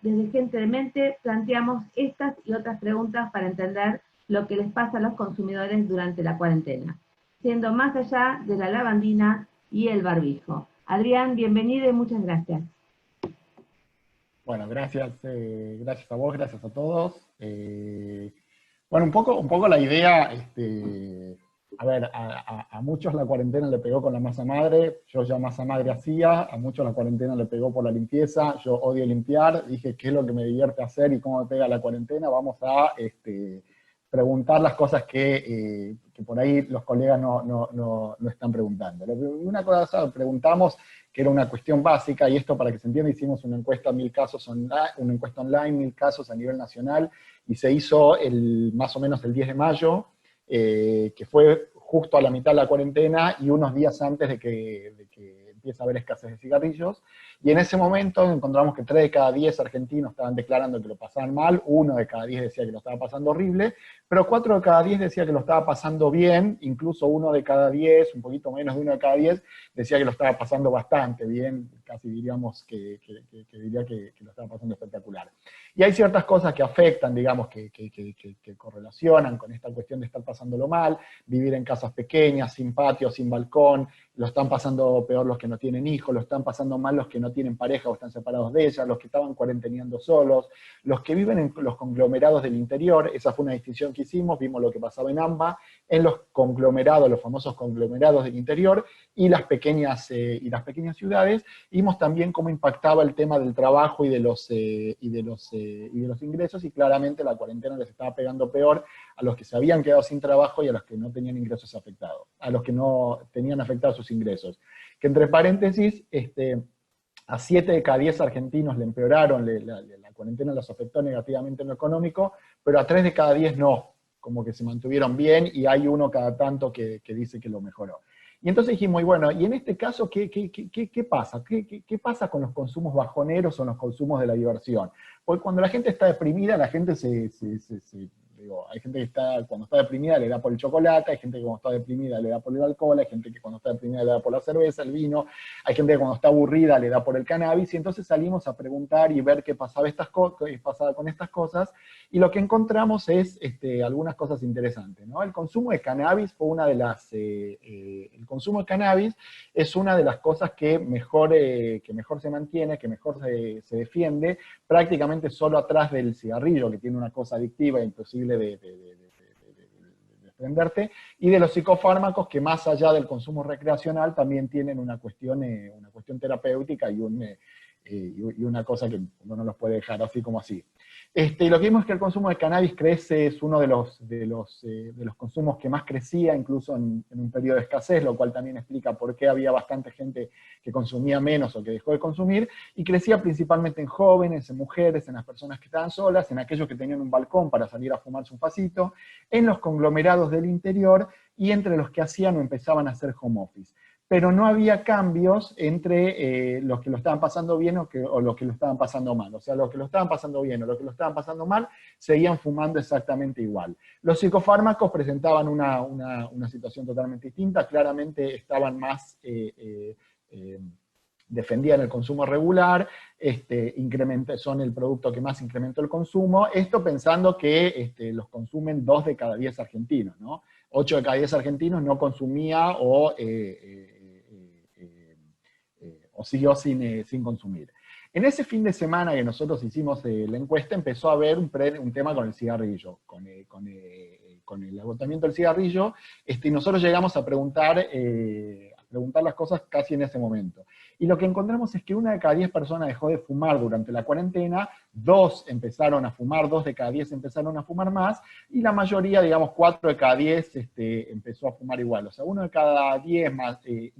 desde Gente de Mente planteamos estas y otras preguntas para entender lo que les pasa a los consumidores durante la cuarentena, siendo más allá de la lavandina y el barbijo. Adrián, bienvenido y muchas gracias. Bueno, gracias a vos, gracias a todos. Bueno, un poco la idea, a ver, a muchos la cuarentena le pegó con la masa madre, yo ya masa madre hacía, a muchos la cuarentena le pegó por la limpieza, yo odio limpiar, dije qué es lo que me divierte hacer y cómo me pega la cuarentena, vamos a preguntar las cosas que por ahí los colegas no están preguntando. Una cosa preguntamos que era una cuestión básica, y esto para que se entienda, hicimos una encuesta 1000 casos online, una encuesta online, 1000 casos a nivel nacional, y se hizo más o menos el 10 de mayo, que fue justo a la mitad de la cuarentena y unos días antes de que empiece a haber escasez de cigarrillos, y en ese momento encontramos que 3 de cada 10 argentinos estaban declarando que lo pasaban mal, 1 de cada 10 decía que lo estaba pasando horrible, pero 4 de cada 10 decía que lo estaba pasando bien, incluso 1 de cada 10, un poquito menos de 1 de cada 10, decía que lo estaba pasando bastante bien, casi diríamos diría que lo estaba pasando espectacular. Y hay ciertas cosas que afectan, digamos, que correlacionan con esta cuestión de estar pasándolo mal, vivir en casas pequeñas, sin patio, sin balcón, lo están pasando peor los que no tienen hijos, lo están pasando mal los que no tienen pareja o están separados de ella, los que estaban cuarenteneando solos, los que viven en los conglomerados del interior, esa fue una distinción que hicimos, vimos lo que pasaba en AMBA, en los conglomerados, los famosos conglomerados del interior, y las pequeñas ciudades, vimos también cómo impactaba el tema del trabajo y de los ingresos, y claramente la cuarentena les estaba pegando peor a los que se habían quedado sin trabajo y a los que no tenían ingresos afectados, a los que no tenían afectados sus ingresos. Que entre paréntesis, a 7 de cada 10 argentinos le empeoraron, la cuarentena los afectó negativamente en lo económico, pero a 3 de cada 10 no, como que se mantuvieron bien, y hay uno cada tanto que dice que lo mejoró. Y entonces dijimos, bueno, y en este caso, ¿qué pasa? ¿Qué pasa con los consumos bajoneros o los consumos de la diversión? Porque cuando la gente está deprimida, la gente hay gente que cuando está deprimida le da por el chocolate, hay gente que cuando está deprimida le da por el alcohol, hay gente que cuando está deprimida le da por la cerveza, el vino, hay gente que cuando está aburrida le da por el cannabis, y entonces salimos a preguntar y ver qué pasaba con estas cosas, y lo que encontramos es algunas cosas interesantes, ¿no? El consumo de cannabis fue una de las, el consumo de cannabis es una de las cosas que mejor se mantiene, que mejor se defiende, prácticamente solo atrás del cigarrillo, que tiene una cosa adictiva e imposible de desprenderte, y de los psicofármacos, que más allá del consumo recreacional también tienen una cuestión terapéutica y una cosa que uno no los puede dejar así como así. Y lo que vimos es que el consumo de cannabis crece, es uno de los consumos que más crecía, incluso en un periodo de escasez, lo cual también explica por qué había bastante gente que consumía menos o que dejó de consumir, y crecía principalmente en jóvenes, en mujeres, en las personas que estaban solas, en aquellos que tenían un balcón para salir a fumarse un pasito, en los conglomerados del interior, y entre los que hacían o empezaban a hacer home office. Pero no había cambios entre los que lo estaban pasando bien o los que lo estaban pasando mal. O sea, los que lo estaban pasando bien o los que lo estaban pasando mal seguían fumando exactamente igual. Los psicofármacos presentaban una situación totalmente distinta, claramente estaban más, defendían el consumo regular, son el producto que más incrementó el consumo, esto pensando que los consumen 2 de cada 10 argentinos, ¿no? 8 de cada 10 argentinos no consumía o siguió sin consumir. En ese fin de semana que nosotros hicimos la encuesta, empezó a haber un tema con el cigarrillo, con el agotamiento del cigarrillo, y nosotros llegamos a preguntar las cosas casi en ese momento. Y lo que encontramos es que 1 de cada 10 personas dejó de fumar durante la cuarentena, 2 empezaron a fumar, 2 de cada 10 empezaron a fumar más, y la mayoría, digamos 4 de cada 10, empezó a fumar igual. O sea, 1 de cada 10 más, 3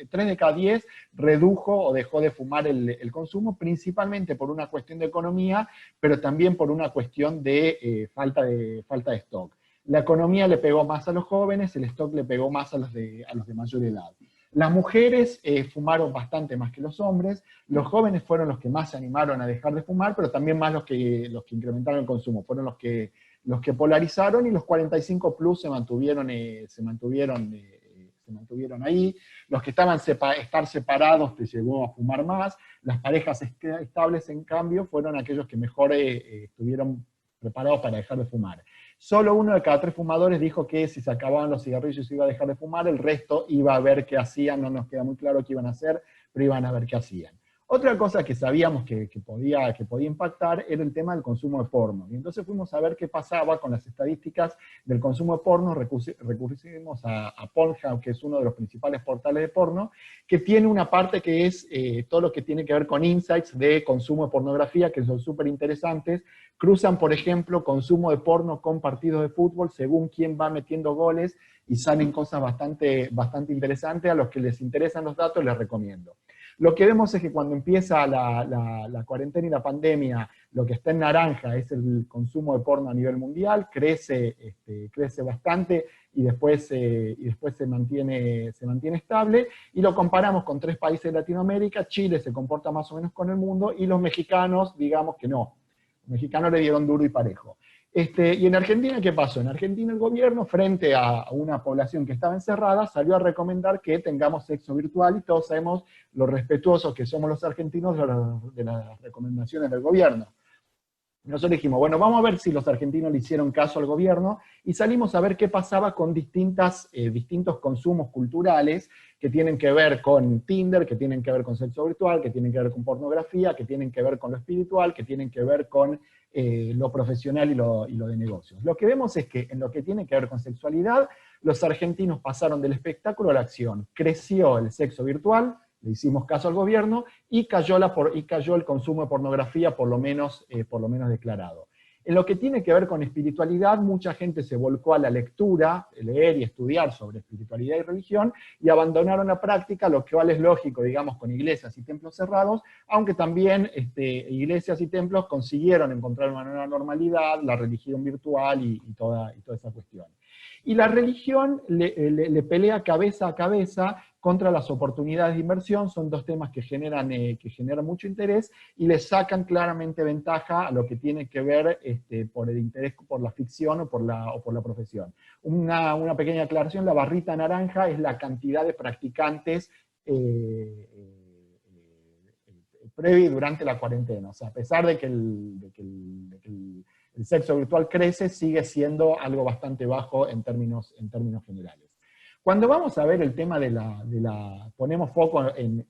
de cada 10 redujo o dejó de fumar el consumo, principalmente por una cuestión de economía, pero también por una cuestión de falta de stock. La economía le pegó más a los jóvenes, el stock le pegó más a los de mayor edad. Las mujeres fumaron bastante más que los hombres, los jóvenes fueron los que más se animaron a dejar de fumar, pero también más los que incrementaron el consumo, fueron los que polarizaron, y los 45 plus se mantuvieron se mantuvieron ahí, los que estaban estar separados te llevó a fumar más, las parejas estables, en cambio, fueron aquellos que mejor estuvieron preparados para dejar de fumar. Solo 1 de cada 3 fumadores dijo que si se acababan los cigarrillos iba a dejar de fumar, el resto iba a ver qué hacían, no nos queda muy claro qué iban a hacer, pero iban a ver qué hacían. Otra cosa que sabíamos que podía impactar era el tema del consumo de porno. Y entonces fuimos a ver qué pasaba con las estadísticas del consumo de porno, recurrimos a Pornhub, que es uno de los principales portales de porno, que tiene una parte que es todo lo que tiene que ver con insights de consumo de pornografía, que son súper interesantes. Cruzan, por ejemplo, consumo de porno con partidos de fútbol, según quién va metiendo goles, y salen cosas bastante interesantes. A los que les interesan los datos les recomiendo. Lo que vemos es que cuando empieza la cuarentena y la pandemia, lo que está en naranja es el consumo de porno a nivel mundial, crece bastante y después se mantiene estable, y lo comparamos con 3 países de Latinoamérica. Chile se comporta más o menos con el mundo, y los mexicanos, digamos que no. Los mexicanos le dieron duro y parejo. Y en Argentina, ¿qué pasó? En Argentina el gobierno, frente a una población que estaba encerrada, salió a recomendar que tengamos sexo virtual, y todos sabemos lo respetuosos que somos los argentinos de las recomendaciones del gobierno. Nosotros dijimos, bueno, vamos a ver si los argentinos le hicieron caso al gobierno, y salimos a ver qué pasaba con distintos consumos culturales que tienen que ver con Tinder, que tienen que ver con sexo virtual, que tienen que ver con pornografía, que tienen que ver con lo espiritual, que tienen que ver con lo profesional y lo de negocios. Lo que vemos es que en lo que tiene que ver con sexualidad, los argentinos pasaron del espectáculo a la acción. Creció el sexo virtual, le hicimos caso al gobierno, y cayó el consumo de pornografía, por lo menos declarado. En lo que tiene que ver con espiritualidad, mucha gente se volcó a la lectura, leer y estudiar sobre espiritualidad y religión, y abandonaron la práctica, lo cual es lógico, digamos, con iglesias y templos cerrados, aunque también iglesias y templos consiguieron encontrar una nueva normalidad, la religión virtual y toda esa cuestión. Y la religión le pelea cabeza a cabeza contra las oportunidades de inversión. Son 2 temas que generan mucho interés, y le sacan claramente ventaja a lo que tiene que ver por el interés por la ficción o por la profesión. Una pequeña aclaración: la barrita naranja es la cantidad de practicantes previo y durante la cuarentena. O sea, a pesar de que el sexo virtual crece, sigue siendo algo bastante bajo en términos generales. Cuando vamos a ver el tema ponemos foco en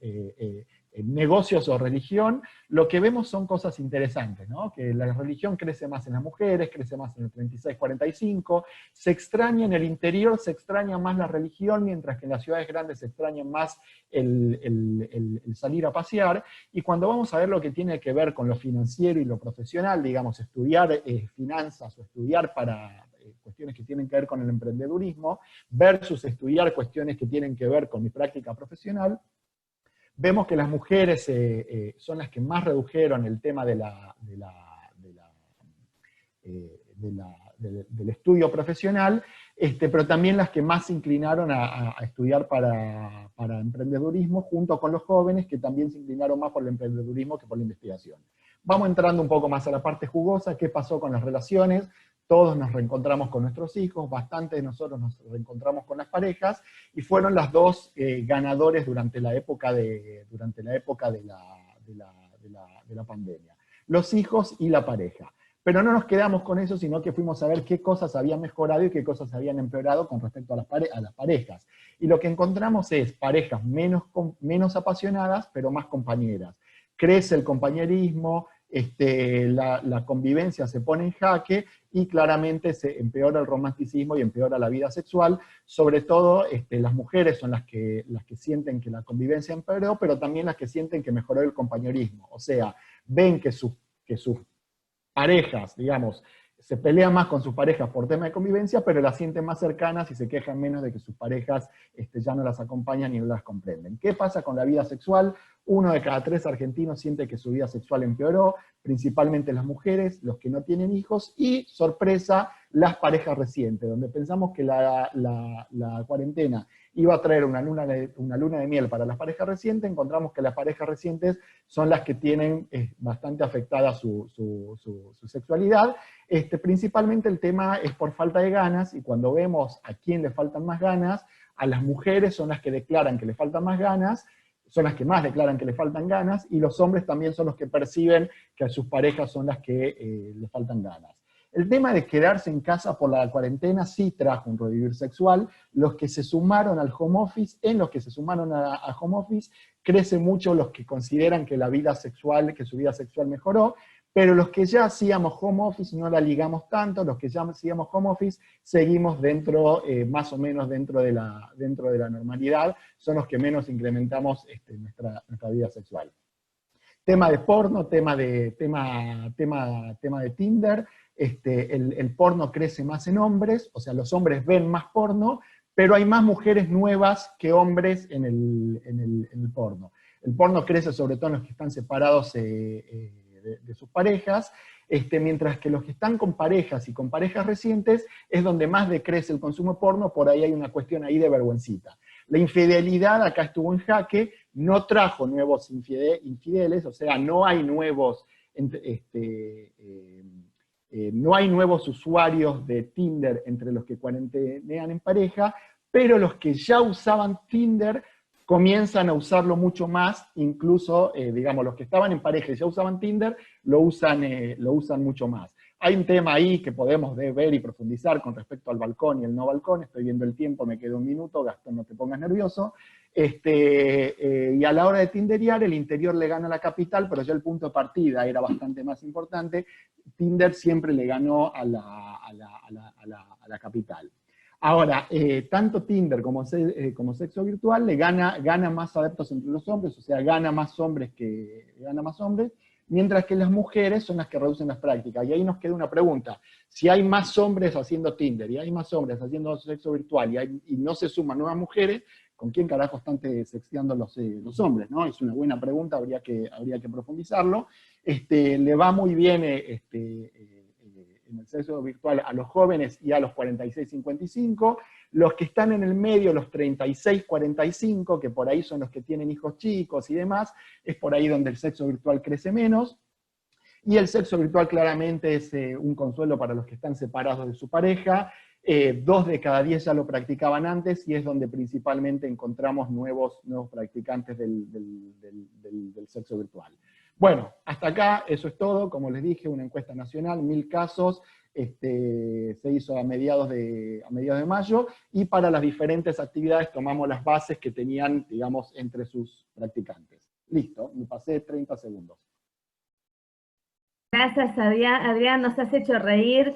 negocios o religión, lo que vemos son cosas interesantes, ¿no? Que la religión crece más en las mujeres, crece más en el 36-45, se extraña en el interior, se extraña más la religión, mientras que en las ciudades grandes se extraña más el salir a pasear. Y cuando vamos a ver lo que tiene que ver con lo financiero y lo profesional, digamos, estudiar finanzas o estudiar para cuestiones que tienen que ver con el emprendedurismo, versus estudiar cuestiones que tienen que ver con mi práctica profesional, vemos que las mujeres son las que más redujeron el tema del estudio profesional, pero también las que más se inclinaron a estudiar para emprendedurismo, junto con los jóvenes, que también se inclinaron más por el emprendedurismo que por la investigación. Vamos entrando un poco más a la parte jugosa. ¿Qué pasó con las relaciones? Todos nos reencontramos con nuestros hijos, bastante de nosotros nos reencontramos con las parejas, y fueron las 2 ganadores durante la época de la pandemia. Los hijos y la pareja. Pero no nos quedamos con eso, sino que fuimos a ver qué cosas habían mejorado y qué cosas habían empeorado con respecto a las parejas. Y lo que encontramos es parejas menos apasionadas, pero más compañeras. Crece el compañerismo, la convivencia se pone en jaque, y claramente se empeora el romanticismo y empeora la vida sexual. Sobre todo las mujeres son las que sienten que la convivencia empeoró, pero también las que sienten que mejoró el compañerismo. O sea, ven que sus parejas, digamos, se pelean más con sus parejas por tema de convivencia, pero las sienten más cercanas y se quejan menos de que sus parejas ya no las acompañan y no las comprenden. ¿Qué pasa con la vida sexual? 1 de cada 3 argentinos siente que su vida sexual empeoró, principalmente las mujeres, los que no tienen hijos, y, sorpresa, las parejas recientes, donde pensamos que la cuarentena iba a traer una luna de miel para las parejas recientes, encontramos que las parejas recientes son las que tienen bastante afectada su sexualidad. Principalmente el tema es por falta de ganas, y cuando vemos a quién le faltan más ganas, a las mujeres son las que declaran que le faltan más ganas, son las que más declaran que le faltan ganas, y los hombres también son los que perciben que a sus parejas son las que le faltan ganas. El tema de quedarse en casa por la cuarentena sí trajo un revivir sexual. Los que se sumaron al home office, en los que se sumaron a home office, crece mucho los que consideran que su vida sexual mejoró, pero los que ya hacíamos home office no la ligamos tanto, los que ya hacíamos home office seguimos más o menos dentro de la normalidad, son los que menos incrementamos nuestra vida sexual. Tema de porno, tema de Tinder. El porno crece más en hombres, o sea, los hombres ven más porno, pero hay más mujeres nuevas que hombres en el porno. El porno crece sobre todo en los que están separados de sus parejas, mientras que los que están con parejas y con parejas recientes es donde más decrece el consumo de porno. Por ahí hay una cuestión ahí de vergüencita. La infidelidad acá estuvo en jaque, no trajo nuevos infideles, o sea, no hay nuevos usuarios de Tinder entre los que cuarentenean en pareja, pero los que ya usaban Tinder comienzan a usarlo mucho más, incluso, digamos, los que estaban en pareja y ya usaban Tinder, lo usan mucho más. Hay un tema ahí que podemos ver y profundizar con respecto al balcón y el no balcón. Estoy viendo el tiempo, me queda un minuto, Gastón, no te pongas nervioso. Y a la hora de tinderear, el interior le gana a la capital, pero ya el punto de partida era bastante más importante. Tinder siempre le ganó a la capital. Ahora, tanto Tinder como sexo virtual le gana más adeptos entre los hombres, o sea, gana más hombres, mientras que las mujeres son las que reducen las prácticas. Y ahí nos queda una pregunta: si hay más hombres haciendo Tinder y hay más hombres haciendo sexo virtual y no se suman nuevas mujeres, ¿con quién carajo están sexteando los hombres? ¿No? Es una buena pregunta, habría que profundizarlo. Le va muy bien en el sexo virtual a los jóvenes y a los 46-55, los que están en el medio, los 36-45, que por ahí son los que tienen hijos chicos y demás, es por ahí donde el sexo virtual crece menos, y el sexo virtual claramente es un consuelo para los que están separados de su pareja. 2 de cada 10 ya lo practicaban antes, y es donde principalmente encontramos nuevos practicantes del sexo virtual. Bueno, hasta acá, eso es todo. Como les dije, una encuesta nacional, 1000 casos, se hizo a mediados de mayo, y para las diferentes actividades tomamos las bases que tenían, digamos, entre sus practicantes. Listo, me pasé 30 segundos. Gracias, Adrián, nos has hecho reír.